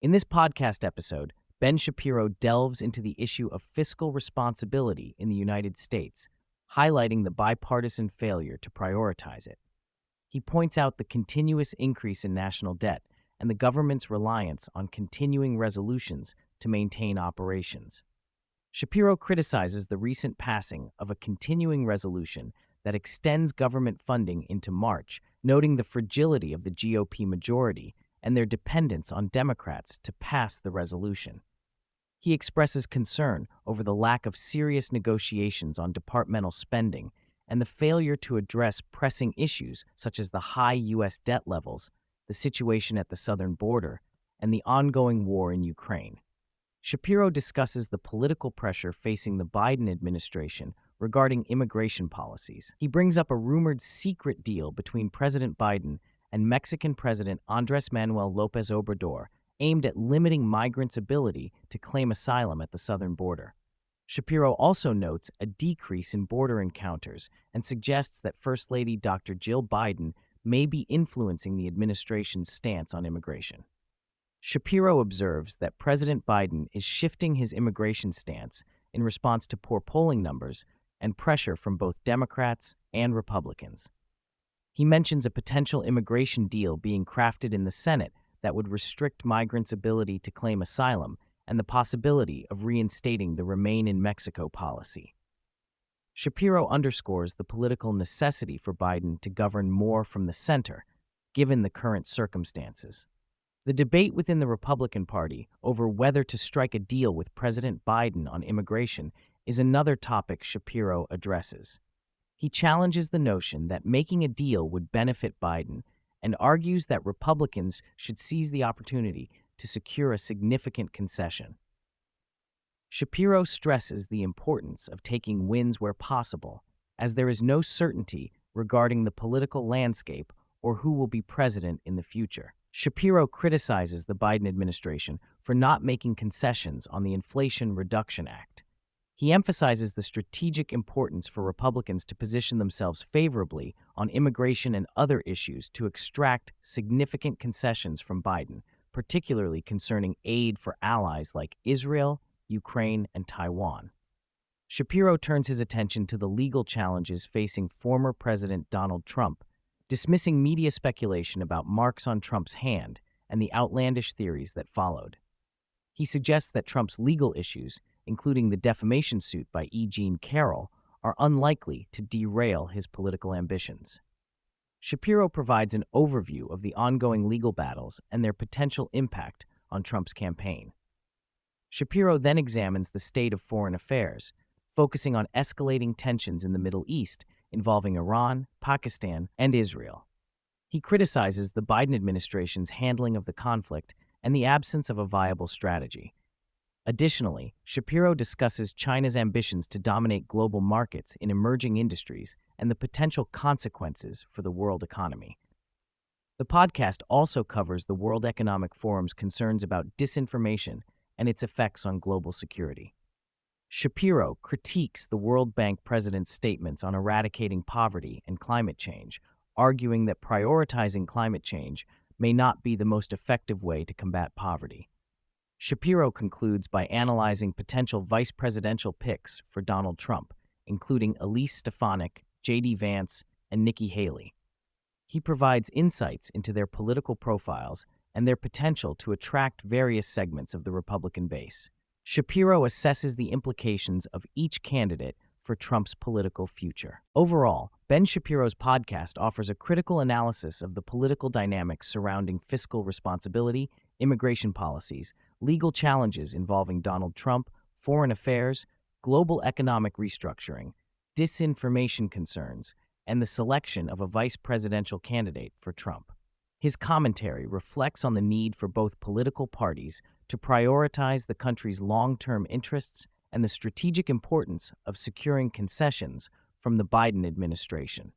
In this podcast episode, Ben Shapiro delves into the issue of fiscal responsibility in the United States, highlighting the bipartisan failure to prioritize it. He points out the continuous increase in national debt and the government's reliance on continuing resolutions to maintain operations. Shapiro criticizes the recent passing of a continuing resolution that extends government funding into March, noting the fragility of the GOP majority and their dependence on Democrats to pass the resolution. He expresses concern over the lack of serious negotiations on departmental spending and the failure to address pressing issues such as the high U.S. debt levels, the situation at the southern border, and the ongoing war in Ukraine. Shapiro discusses the political pressure facing the Biden administration regarding immigration policies. He brings up a rumored secret deal between President Biden and Mexican President Andrés Manuel López Obrador aimed at limiting migrants' ability to claim asylum at the southern border. Shapiro also notes a decrease in border encounters and suggests that First Lady Dr. Jill Biden may be influencing the administration's stance on immigration. Shapiro observes that President Biden is shifting his immigration stance in response to poor polling numbers and pressure from both Democrats and Republicans. He mentions a potential immigration deal being crafted in the Senate that would restrict migrants' ability to claim asylum and the possibility of reinstating the Remain in Mexico policy. Shapiro underscores the political necessity for Biden to govern more from the center, given the current circumstances. The debate within the Republican Party over whether to strike a deal with President Biden on immigration is another topic Shapiro addresses. He challenges the notion that making a deal would benefit Biden and argues that Republicans should seize the opportunity to secure a significant concession. Shapiro stresses the importance of taking wins where possible, as there is no certainty regarding the political landscape or who will be president in the future. Shapiro criticizes the Biden administration for not making concessions on the Inflation Reduction Act. He emphasizes the strategic importance for Republicans to position themselves favorably on immigration and other issues to extract significant concessions from Biden, particularly concerning aid for allies like Israel, Ukraine, and Taiwan. Shapiro turns his attention to the legal challenges facing former President Donald Trump, dismissing media speculation about marks on Trump's hand and the outlandish theories that followed. He suggests that Trump's legal issues, including the defamation suit by E. Jean Carroll, are unlikely to derail his political ambitions. Shapiro provides an overview of the ongoing legal battles and their potential impact on Trump's campaign. Shapiro then examines the state of foreign affairs, focusing on escalating tensions in the Middle East involving Iran, Pakistan, and Israel. He criticizes the Biden administration's handling of the conflict and the absence of a viable strategy. Additionally, Shapiro discusses China's ambitions to dominate global markets in emerging industries and the potential consequences for the world economy. The podcast also covers the World Economic Forum's concerns about disinformation and its effects on global security. Shapiro critiques the World Bank president's statements on eradicating poverty and climate change, arguing that prioritizing climate change may not be the most effective way to combat poverty. Shapiro concludes by analyzing potential vice presidential picks for Donald Trump, including Elise Stefanik, J.D. Vance, and Nikki Haley. He provides insights into their political profiles and their potential to attract various segments of the Republican base. Shapiro assesses the implications of each candidate for Trump's political future. Overall, Ben Shapiro's podcast offers a critical analysis of the political dynamics surrounding fiscal responsibility, immigration policies, legal challenges involving Donald Trump, foreign affairs, global economic restructuring, disinformation concerns, and the selection of a vice presidential candidate for Trump. His commentary reflects on the need for both political parties to prioritize the country's long-term interests and the strategic importance of securing concessions from the Biden administration.